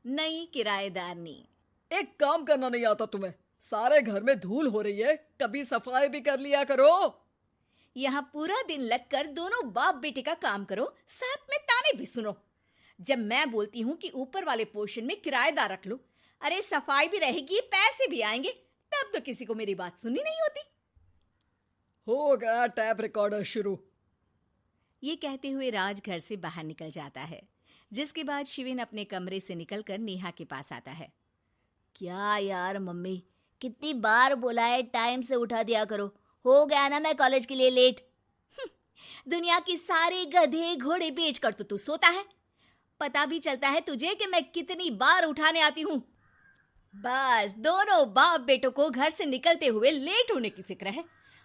नई किराएदारनी। एक काम करना नहीं आता तुम्हें? सारे घर में धूल हो रही है, कभी सफाई भी कर लिया करो। यहाँ पूरा दिन लगकर दोनों बाप बेटे का काम करो, साथ में ताने भी सुनो। जब मैं बोलती हूँ कि ऊपर वाले पोर्शन में किराएदार रख लो, अरे सफाई भी रहेगी, पैसे भी आएंगे, तब तो किसी को मेरी बात सुनी नहीं होती। हो गया टैप रिकॉर्डर शुरू। ये कहते हुए राज घर से बाहर निकल जाता है, जिसके बाद शिविन अपने कमरे से निकलकर नेहा के पास आता है। क्या यार मम्मी, कितनी बार बोला है टाइम से उठा दिया करो, हो गया ना मैं कॉलेज के लिए लेट। दुनिया की सारे गधे घोड़े बेच कर तो तू सोता है, पता भी चलता है तुझे कि मैं कितनी बार उठाने आती हूँ। बस दोनों बाप बेटों को घर से निकलते हुए लेट होने की फिक्र है,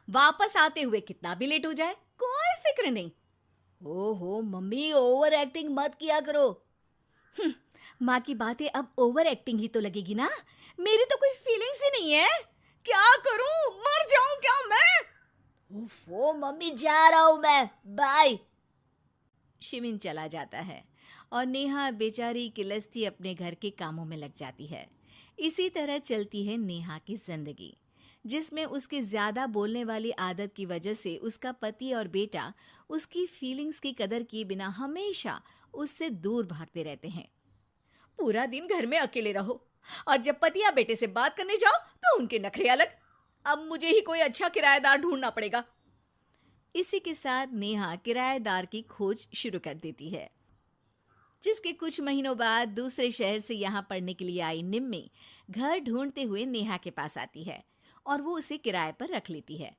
वापस आते हुए कितना भी लेट हो जाए कोई फिक्र नहीं। ओहो मम्मी, ओवर एक्टिंग मत किया करो। माँ की बातें अब ओवर एक्टिंग ही तो लगेगी ना, मेरी तो कोई फीलिंग्स ही नहीं है। क्या करूं, मर जाऊं क्या मैं? ओफो मम्मी, जा रहा हूं मैं, बाय। शिविन चला जाता है और नेहा बेचारी किलस्ती अपने घर के कामों में लग जाती है। इसी तरह चलती है नेहा की जिंदगी, जिसमें उसके ज्यादा बोलने वाली आदत की वजह से उसका पति और बेटा उसकी फीलिंग्स की कदर किए बिना हमेशा उससे दूर भागते रहते हैं। पूरा दिन घर में अकेले रहो और जब पति या बेटे से बात करने जाओ तो उनके नखरे अलग। अब मुझे ही कोई अच्छा किराएदार ढूंढना पड़ेगा। इसी के साथ नेहा किराएदार की खोज शुरू कर देती है, जिसके कुछ महीनों बाद दूसरे शहर से यहाँ पढ़ने के लिए आई निम्मी घर ढूंढते हुए नेहा के पास आती है और वो उसे किराए पर रख लेती है।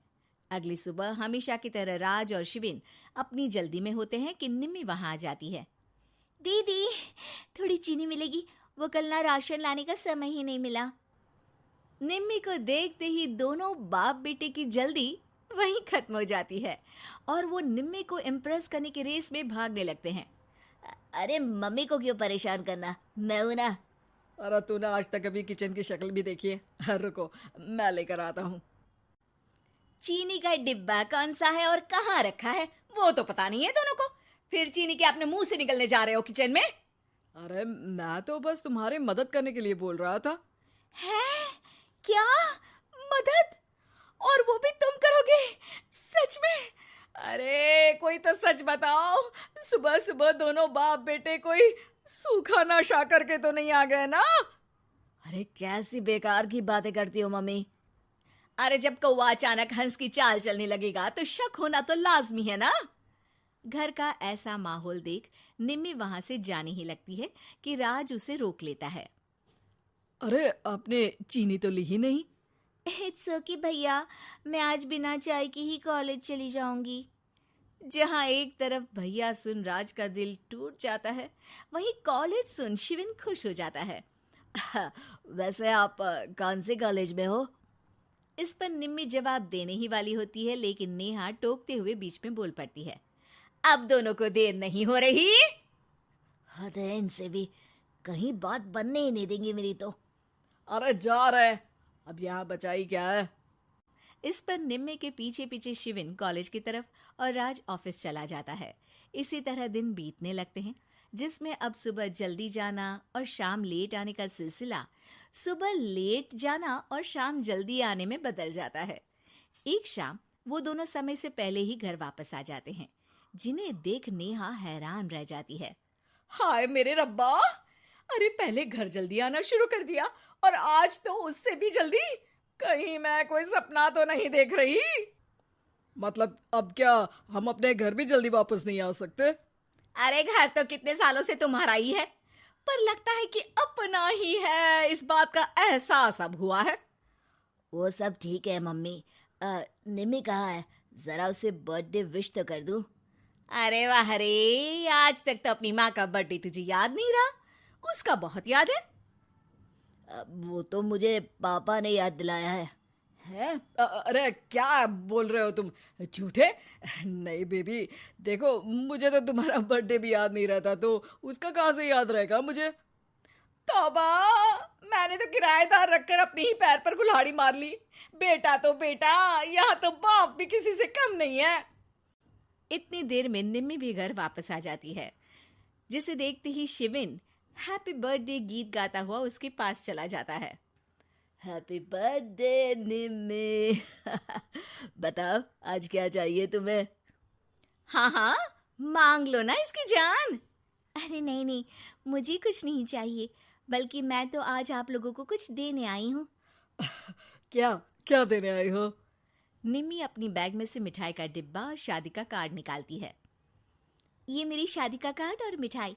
अगली सुबह हमेशा की तरह राज और शिविन अपनी जल्दी में होते हैं कि निम्मी वहां आ जाती है। दीदी, थोड़ी चीनी मिलेगी, वो कल ना राशन लाने का समय ही नहीं मिला। निम्मी को देखते ही दोनों बाप बेटे की जल्दी वहीं खत्म हो जाती है और वो निम्मी को इम्प्रेस करने की रेस में भागने लगते हैं। अरे मम्मी को क्यों परेशान करना, मैं हूं ना। अरे तूने आज तक अभी किचन की शक्ल भी देखी है? रुको, मैं लेकर आता हूँ। चीनी का डिब्बा कौन सा है और कहाँ रखा है वो तो पता नहीं है दोनों को, फिर चीनी के अपने मुंह से निकलने जा रहे हो किचन में। अरे मैं तो बस तुम्हारी मदद करने के लिए बोल रहा था। है क्या? मदद? और वो भी तुम करोगे? सच में? अरे कोई तो सच बताओ, सुबह सुबह दोनों बाप बेटे कोई सूखा नशा करके तो नहीं आ गए ना? अरे कैसी बेकार की बातें करती हो मम्मी। अरे जब कौवा अचानक हंस की चाल चलने लगेगा तो शक होना तो लाजमी है ना। घर का ऐसा माहौल देख निम्मी वहां से जाने ही लगती है कि राज उसे रोक लेता है। अरे आपने चीनी तो ली ही नहीं? इट्स ओके भैया, मैं आज बिना चाय की ही कॉलेज चली जाऊंगी। जहां एक तरफ भैया सुन राज का दिल टूट जाता है, वहीं कॉलेज सुन शिविन खुश हो जाता है। वैसे आप कौन से कॉलेज में हो? इस पर निम्मी जवाब देने ही वाली होती है, लेकिन नेहा टोकते हुए बीच में बोल पड़ती है। अब दोनों को देर नहीं हो रही। हद है इनसे भी, कहीं बात बनने ही नहीं देंगे मेरी तो। अरे जा रहे, अब यहाँ बचाई क्या है? इस पर निम्मे के पीछे पीछे शिविन कॉलेज की तरफ और राज ऑफिस चला जाता है। इसी तरह दिन बीतने लगते हैं, जिसमें अब सुबह जल्दी जाना और शाम लेट आने का सिलसिला सुबह लेट जाना और शाम जल्दी आने में बदल जाता है। एक शाम वो दोनों समय से पहले ही घर वापस आ जाते हैं, जिन्हें देख नेहा हैरान रह जाती है। हाय मेरे रब्बा, अरे पहले घर जल्दी आना शुरू कर दिया और आज तो उससे भी जल्दी। कहीं मैं कोई सपना तो नहीं देख रही? मतलब अब क्या हम अपने घर भी जल्दी वापस नहीं आ सकते? अरे घर तो कितने सालों से तुम्हारा ही है, पर लगता है कि अपना ही है, इस बात का एहसास अब हुआ है। वो सब ठीक है मम्मी, निम्मी कहाँ है, जरा उसे बर्थडे विश तो कर दूं। अरे वाह रे, आज तक तो अपनी माँ का बर्थडे तुझे याद नहीं रहा, उसका बहुत याद है। वो तो मुझे पापा ने याद दिलाया है। हैं? अरे क्या बोल रहे हो तुम, झूठे? नहीं बेबी, देखो मुझे तो तुम्हारा बर्थडे भी याद नहीं रहता, तो उसका कहाँ से याद रहेगा मुझे? तौबा, मैंने तो किराएदार रखकर अपनी ही पैर पर कुल्हाड़ी मार ली। बेटा तो बेटा, यहाँ तो बाप भी किसी से कम नहीं है। इतनी देर में निम्मी भी घर वापस आ जाती है, जिसे देखते ही शिविन हैप्पी बर्थडे गीत गाता हुआ उसके पास चला जाता है। हैप्पी बर्थडे निम्मी। बताओ आज क्या चाहिए तुम्हें? हाँ हाँ, मांग लो ना इसकी जान। अरे नहीं नहीं, मुझे कुछ नहीं चाहिए, बल्कि मैं तो आज आप लोगों को कुछ देने आई हूँ। क्या क्या देने आई हो? निम्मी अपनी बैग में से मिठाई का डिब्बा और शादी का कार्ड निकालती है। ये मेरी शादी का कार्ड और मिठाई।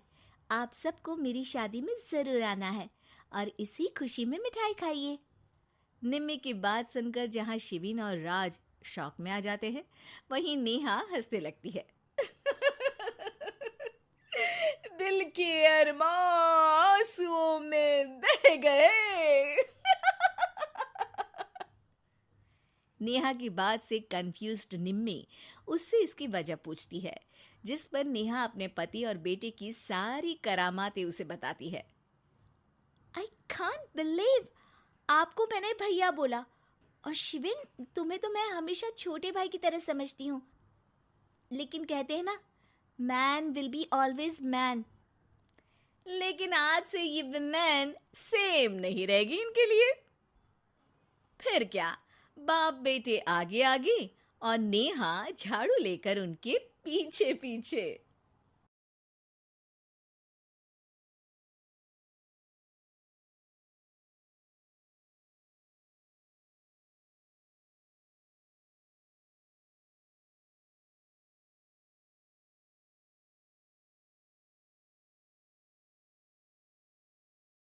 आप सबको मेरी शादी में जरूर आना है और इसी खुशी में मिठाई खाइए। निम्मी की बात सुनकर जहाँ शिविन और राज शॉक में आ जाते हैं, वहीं नेहा हंसने लगती है। दिल के अरमां आंसुओं में बह गए। नेहा की बात से कंफ्यूज्ड निम्मी उससे इसकी वजह पूछती है, जिस पर नेहा अपने पति और बेटे की सारी करामातें उसे बताती है। आई कांट बिलीव, आपको मैंने भैया बोला, और शिविन तुम्हें तो मैं हमेशा छोटे भाई की तरह समझती हूँ, लेकिन कहते हैं ना, man will be always man. लेकिन आज से ये विमेन सेम नहीं रहेगी इनके लिए। फिर क्या, बाप बेटे आगे आगे और नेहा झाड़ू लेकर उनके पीछे पीछे।